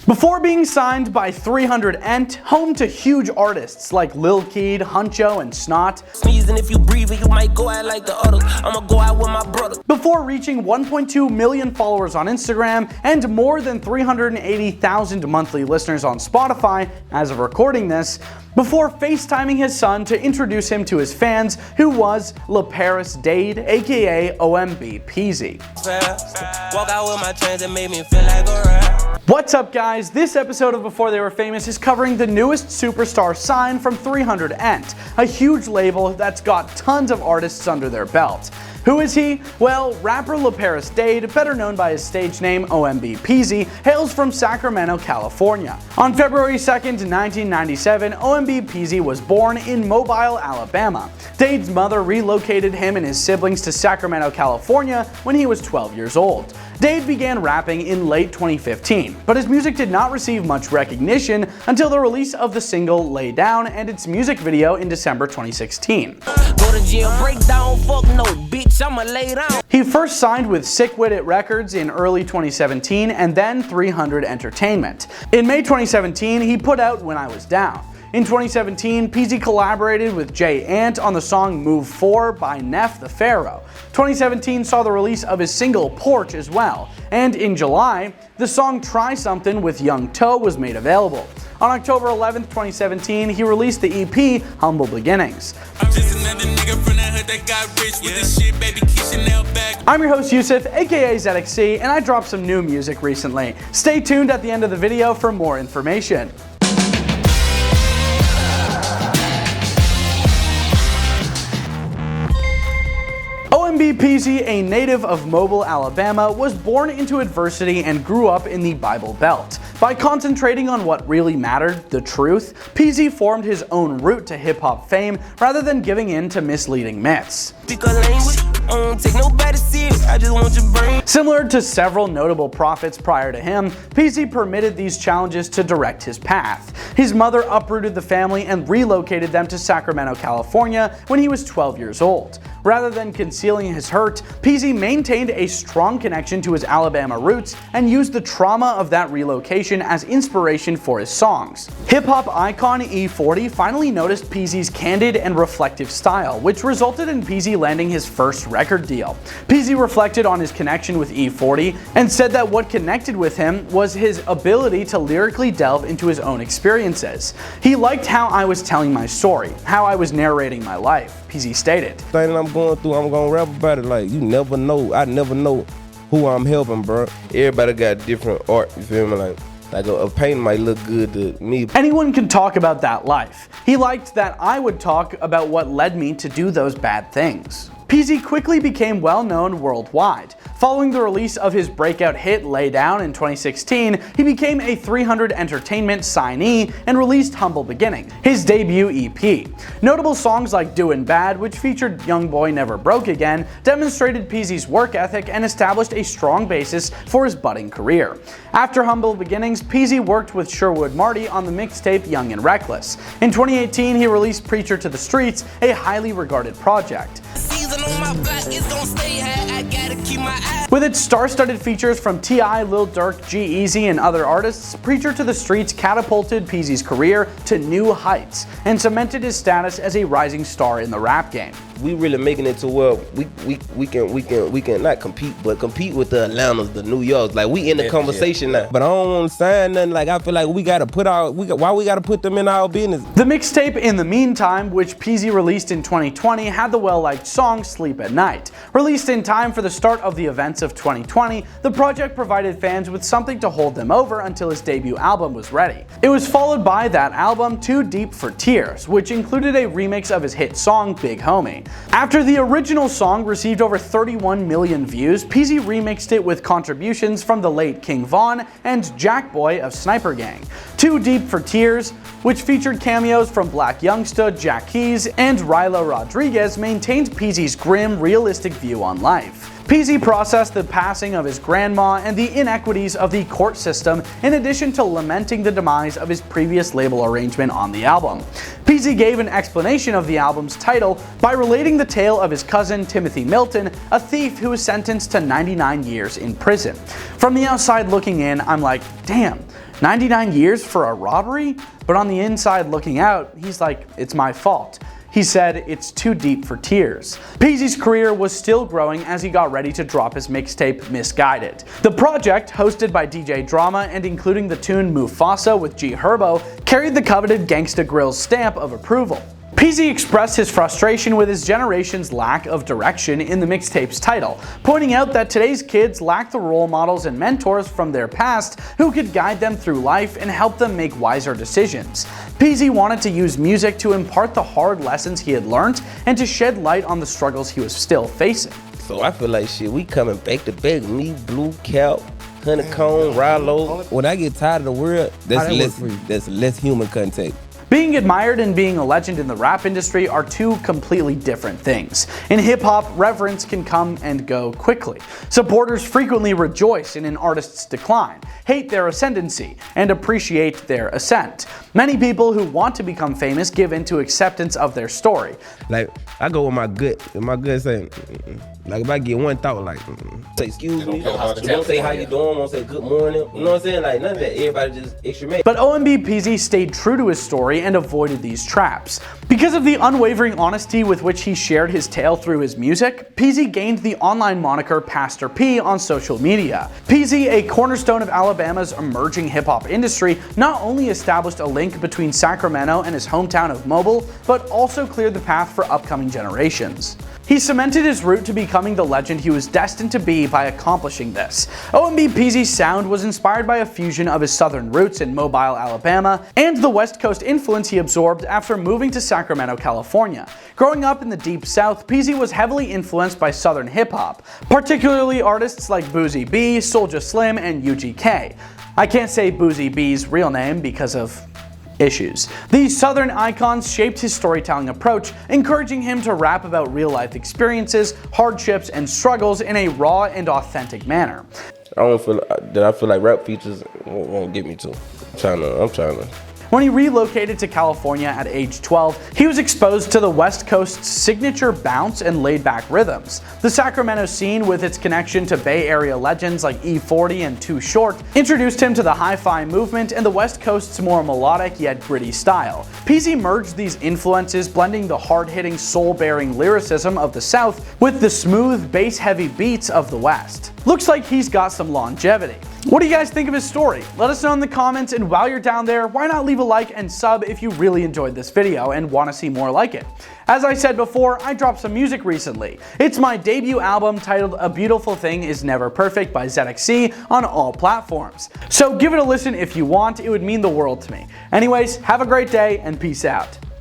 Before being signed by 300 Ent, home to huge artists like Lil Keed, Huncho, and Snot. Sneezing if you breathe it, you might go out like the others. I'ma go out with my brother. Before reaching 1.2 million followers on Instagram and more than 380,000 monthly listeners on Spotify as of recording this, before FaceTiming his son to introduce him to his fans, who was Le Paris Dade, aka OMB Peezy. Walk out with my chains and made me feel like a rap. What's up, guys? This episode of Before They Were Famous is covering the newest superstar sign from 300 Ent, a huge label that's got tons of artists under their belt. Who is he? Well, rapper Le Paris Dade, better known by his stage name OMB Peezy, hails from Sacramento, California. On February 2nd, 1997, OMB Peezy was born in Mobile, Alabama. Dade's mother relocated him and his siblings to Sacramento, California when he was 12 years old. Dade began rapping in late 2015, but his music did not receive much recognition until the release of the single Lay Down and its music video in December 2016. Go to gym, break down, fuck no bitch, I'ma lay down. He first signed with Sick With It Records in early 2017 and then 300 Entertainment. In May 2017, he put out When I Was Down. In 2017, Peezy collaborated with Jay Ant on the song Move 4 by Neff the Pharaoh. 2017 saw the release of his single Porch as well, and in July, the song Try Something with Young Toe was made available. On October 11th, 2017, he released the EP Humble Beginnings. I'm your host Yusuf, aka ZXC, and I dropped some new music recently. Stay tuned at the end of the video for more information. OMB Peezy, a native of Mobile, Alabama, was born into adversity and grew up in the Bible Belt. By concentrating on what really mattered, the truth, Peezy formed his own route to hip-hop fame rather than giving in to misleading myths. Similar to several notable prophets prior to him, Peezy permitted these challenges to direct his path. His mother uprooted the family and relocated them to Sacramento, California when he was 12 years old. Rather than concealing his hurt, Peezy maintained a strong connection to his Alabama roots and used the trauma of that relocation as inspiration for his songs. Hip-hop icon E40 finally noticed Peezy's candid and reflective style, which resulted in Peezy landing his first record deal. Peezy reflected on his connection with E40 and said that what connected with him was his ability to lyrically delve into his own experiences. He liked how I was telling my story, how I was narrating my life, Peezy stated. Thing that I'm going through, I'm gonna rap about it. Like, you never know, I never know who I'm helping, bro. Everybody got different art, you feel me? Like a painting might look good to me. Anyone can talk about that life. He liked that I would talk about what led me to do those bad things. Peezy quickly became well known worldwide. Following the release of his breakout hit Lay Down in 2016, he became a 300 Entertainment signee and released Humble Beginnings, his debut EP. Notable songs like Doin' Bad, which featured Young Boy Never Broke Again, demonstrated Peezy's work ethic and established a strong basis for his budding career. After Humble Beginnings, Peezy worked with Sherwood Marty on the mixtape Young and Reckless. In 2018, he released Preacher to the Streets, a highly regarded project. With its star-studded features from T.I., Lil Durk, G-Eazy, and other artists, Preacher to the Streets catapulted Peezy's career to new heights and cemented his status as a rising star in the rap game. We really making it to where we can not compete, but compete with the Atlantas, the New Yorks. Like, we in the conversation now. But I don't want to sign nothing. Like, I feel like we gotta put why we gotta put them in our business? The mixtape In the Meantime, which Peezy released in 2020, had the well-liked song Sleep at Night. Released in time for the start of the events of 2020, the project provided fans with something to hold them over until his debut album was ready. It was followed by that album Too Deep for Tears, which included a remix of his hit song Big Homie. After the original song received over 31 million views, Peezy remixed it with contributions from the late King Von and Jack Boy of Sniper Gang. Too Deep for Tears, which featured cameos from Black Youngsta, Jack Keys, and Ryla Rodriguez, maintained Peezy's grim, realistic view on life. Peezy processed the passing of his grandma and the inequities of the court system, in addition to lamenting the demise of his previous label arrangement on the album. Peezy gave an explanation of the album's title by relating the tale of his cousin Timothy Milton, a thief who was sentenced to 99 years in prison. From the outside looking in, I'm like, damn, 99 years for a robbery? But on the inside looking out, he's like, it's my fault. He said, it's too deep for tears. Peezy's career was still growing as he got ready to drop his mixtape Misguided. The project, hosted by DJ Drama and including the tune Mufasa with G Herbo, carried the coveted Gangsta Grill's stamp of approval. Peezy expressed his frustration with his generation's lack of direction in the mixtape's title, pointing out that today's kids lack the role models and mentors from their past who could guide them through life and help them make wiser decisions. Peezy wanted to use music to impart the hard lessons he had learned and to shed light on the struggles he was still facing. So I feel like shit, we coming back to back, me, Blue Cap, Honeycomb, Rallo. When I get tired of the world, that's less human contact. Being admired and being a legend in the rap industry are two completely different things. In hip-hop, reverence can come and go quickly. Supporters frequently rejoice in an artist's decline, hate their ascendancy, and appreciate their ascent. Many people who want to become famous give into acceptance of their story. Like, I go with my gut, and my gut saying, like if I get one thought, like, say excuse me, don't say how you doing, won't say good morning, you know what I'm saying? Like none of that, everybody just extra mad. But OMB Peezy stayed true to his story and avoided these traps. Because of the unwavering honesty with which he shared his tale through his music, Peezy gained the online moniker Pastor P on social media. Peezy, a cornerstone of Alabama's emerging hip-hop industry, not only established a link between Sacramento and his hometown of Mobile, but also cleared the path for upcoming generations. He cemented his route to becoming the legend he was destined to be by accomplishing this. OMB Peezy's sound was inspired by a fusion of his southern roots in Mobile, Alabama, and the West Coast influence he absorbed after moving to Sacramento, California. Growing up in the Deep South, Peezy was heavily influenced by southern hip-hop, particularly artists like Boozy B, Soulja Slim, and UGK. I can't say Boozy B's real name because of issues. These southern icons shaped his storytelling approach, encouraging him to rap about real-life experiences, hardships, and struggles in a raw and authentic manner. I feel like rap features won't get me to. I'm trying to. When he relocated to California at age 12, he was exposed to the West Coast's signature bounce and laid-back rhythms. The Sacramento scene, with its connection to Bay Area legends like E40 and Too Short, introduced him to the hi-fi movement and the West Coast's more melodic yet gritty style. Peezy merged these influences, blending the hard-hitting, soul-bearing lyricism of the South with the smooth, bass-heavy beats of the West. Looks like he's got some longevity. What do you guys think of his story? Let us know in the comments, and while you're down there, why not leave a like and sub if you really enjoyed this video and want to see more like it. As I said before, I dropped some music recently. It's my debut album titled A Beautiful Thing Is Never Perfect by ZXC on all platforms. So give it a listen if you want, it would mean the world to me. Anyways, have a great day and peace out.